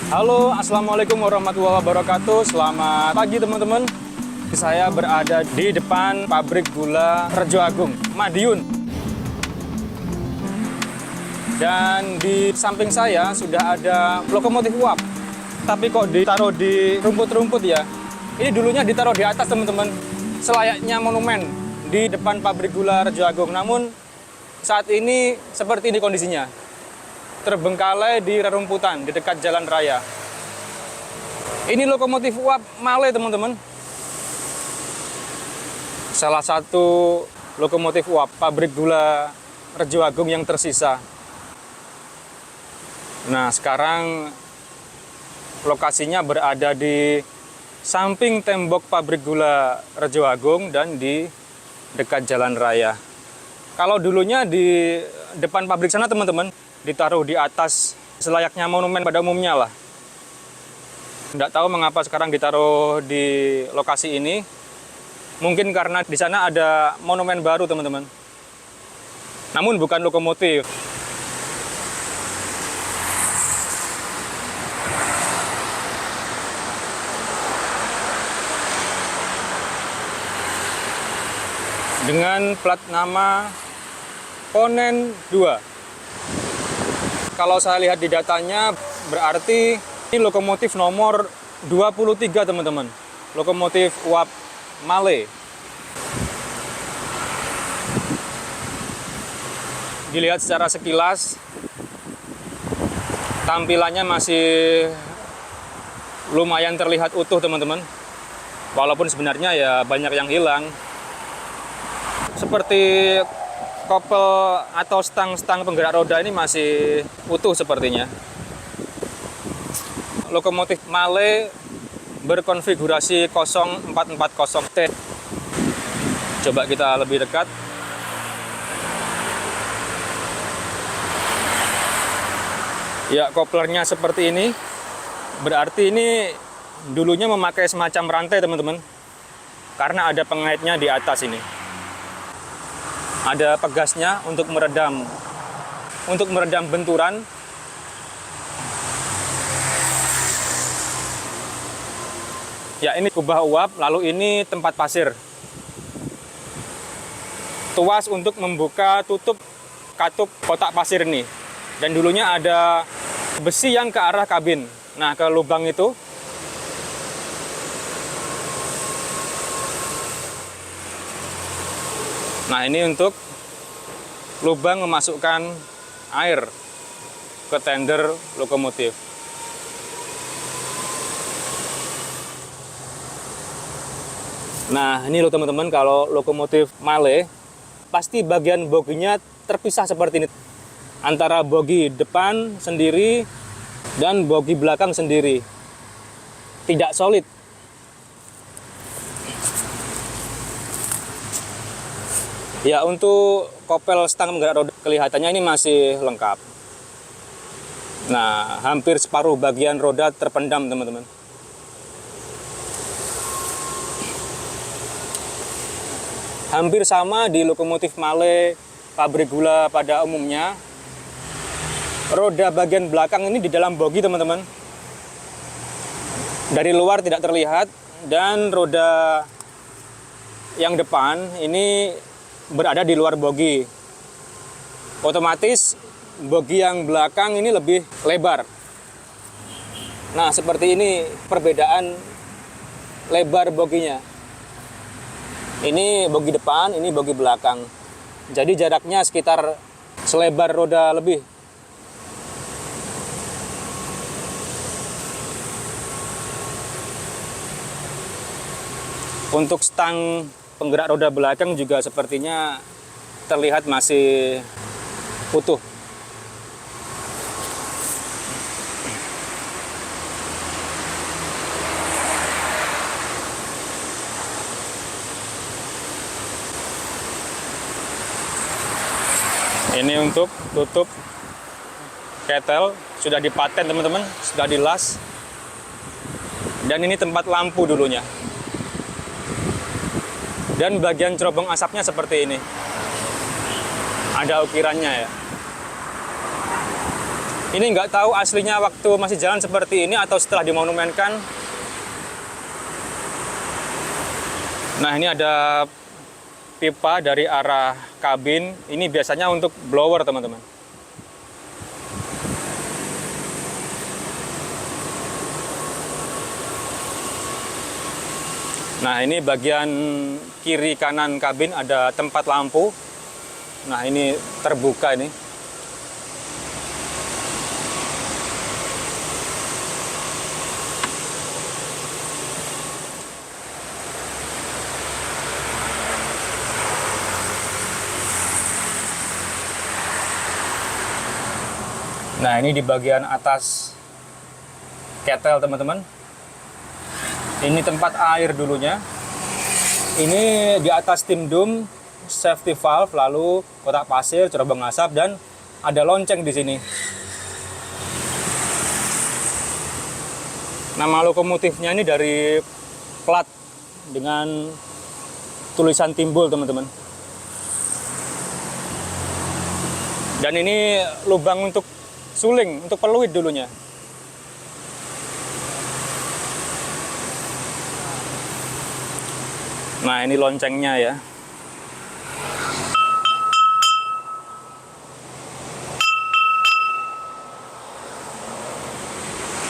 Halo, Assalamualaikum warahmatullahi wabarakatuh. Selamat pagi teman-teman. Saya berada di depan pabrik gula Rejo Agung, Madiun. Dan di samping saya sudah ada lokomotif uap. Tapi kok ditaruh di rumput-rumput ya? Ini dulunya ditaruh di atas teman-teman. Selayaknya monumen di depan pabrik gula Rejo Agung. Namun saat ini seperti ini kondisinya. Terbengkalai di rerumputan di dekat jalan raya. Ini lokomotif uap Male teman-teman. Salah satu lokomotif uap pabrik gula Rejo Agung yang tersisa. Nah, sekarang lokasinya berada di samping tembok pabrik gula Rejo Agung dan di dekat jalan raya. Kalau dulunya di depan pabrik sana teman-teman, ditaruh di atas selayaknya monumen pada umumnya lah. Tidak tahu mengapa sekarang ditaruh di lokasi ini. Mungkin karena di sana ada monumen baru teman-teman. Namun bukan lokomotif. Dengan plat nama Ponen 2. Kalau saya lihat di datanya, berarti ini lokomotif nomor 23 teman-teman. Lokomotif uap Male. Dilihat secara sekilas, tampilannya masih lumayan terlihat utuh teman-teman. Walaupun sebenarnya ya banyak yang hilang. Seperti kopel atau stang-stang penggerak roda ini masih utuh sepertinya. Lokomotif Male berkonfigurasi 0440T. Coba kita lebih dekat. Ya, koplernya seperti ini. Berarti ini dulunya memakai semacam rantai teman-teman. Karena ada pengaitnya di atas ini. Ada pegasnya untuk meredam benturan. Ya, ini kubah uap, lalu ini tempat pasir. Tuas untuk membuka tutup katup kotak pasir ini. Dan dulunya ada besi yang ke arah kabin. Nah, ke lubang itu. Nah, ini untuk lubang memasukkan air ke tender lokomotif. Nah, ini loh teman-teman, kalau lokomotif Male, pasti bagian boginya terpisah seperti ini. Antara bogi depan sendiri dan bogi belakang sendiri. Tidak solid. Ya, untuk kopel stang penggerak roda kelihatannya ini masih lengkap. Nah, hampir separuh bagian roda terpendam teman-teman. Hampir sama di lokomotif Male pabrik gula pada umumnya. Roda bagian belakang ini di dalam bogi teman-teman. Dari luar tidak terlihat. Dan roda yang depan ini berada di luar bogi. Otomatis bogi yang belakang ini lebih lebar. Nah, seperti ini perbedaan lebar boginya. Ini bogi depan, ini bogi belakang. Jadi jaraknya sekitar selebar roda lebih. Untuk stang penggerak roda belakang juga sepertinya terlihat masih utuh. Ini untuk tutup ketel, sudah dipaten teman-teman, sudah dilas. Dan ini tempat lampu dulunya. Dan bagian cerobong asapnya seperti ini. Ada ukirannya ya. Ini nggak tahu aslinya waktu masih jalan seperti ini atau setelah dimonumenkan. Nah, ini ada pipa dari arah kabin. Ini biasanya untuk blower, teman-teman. Nah, ini bagian kiri kanan kabin ada tempat lampu. Nah, ini terbuka ini. Nah, ini di bagian atas ketel, teman-teman. Ini tempat air dulunya. Ini di atas steam dome, safety valve, lalu kotak pasir, cerobong asap, dan ada lonceng di sini. Nama lokomotifnya ini dari plat dengan tulisan timbul, teman-teman. Dan ini lubang untuk suling, untuk peluit dulunya. Nah, ini loncengnya ya.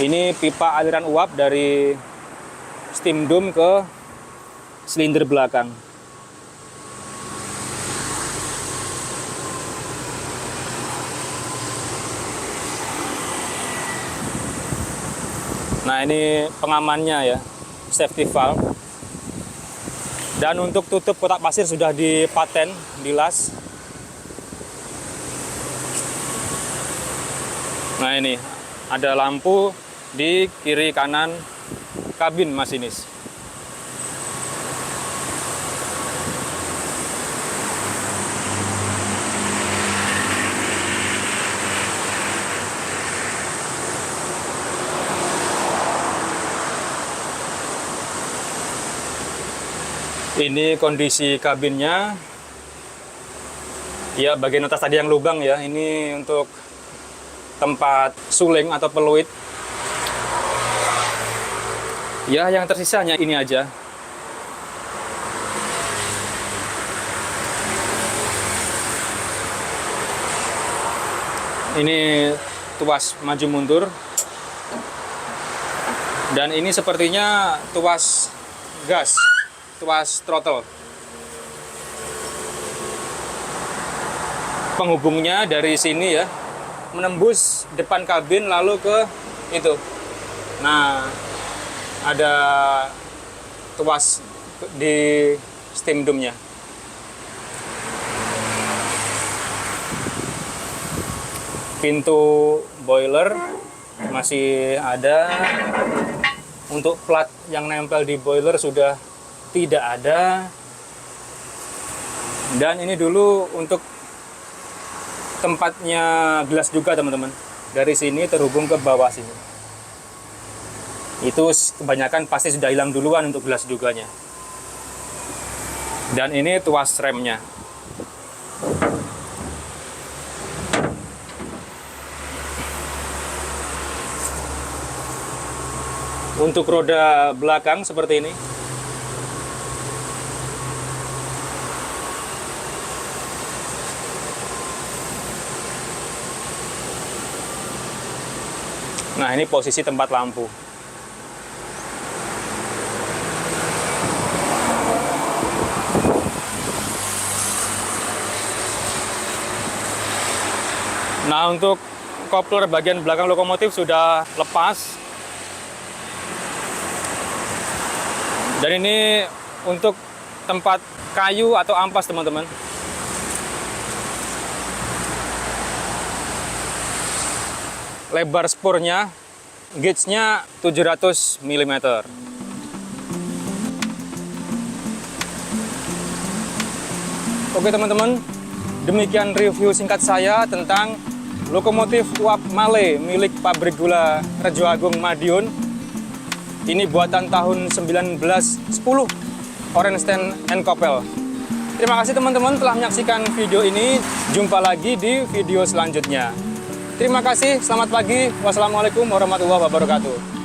Ini pipa aliran uap dari steam dome ke silinder belakang. Nah, ini pengamannya ya, safety valve. Dan untuk tutup kotak pasir sudah dipaten, dilas. Nah, ini ada lampu di kiri kanan kabin masinis. Ini kondisi kabinnya. Ya, bagian atas tadi yang lubang ya. Ini untuk tempat suling atau peluit. Ya, yang tersisanya ini aja. Ini tuas maju mundur. Dan ini sepertinya tuas gas. Tuas throttle. Penghubungnya dari sini ya, menembus depan kabin lalu ke itu. Nah, ada tuas di steam dome-nya. Pintu boiler masih ada. Untuk plat yang nempel di boiler sudah tidak ada. Dan ini dulu untuk tempatnya gelas juga, teman-teman. Dari sini terhubung ke bawah sini. Itu kebanyakan pasti sudah hilang duluan untuk gelas juganya. Dan ini tuas remnya. Untuk roda belakang seperti ini. Nah, ini posisi tempat lampu. Nah, untuk kopler bagian belakang lokomotif sudah lepas. Dan ini untuk tempat kayu atau ampas, teman-teman. Lebar spurnya, gauge-nya 700 mm. Oke, teman-teman, demikian review singkat saya tentang lokomotif uap Male milik pabrik gula Rejo Agung Madiun. Ini buatan tahun 1910, Orenstein & Koppel. Terima kasih teman-teman telah menyaksikan video ini. Jumpa lagi di video selanjutnya. Terima kasih, selamat pagi. Wassalamualaikum warahmatullahi wabarakatuh.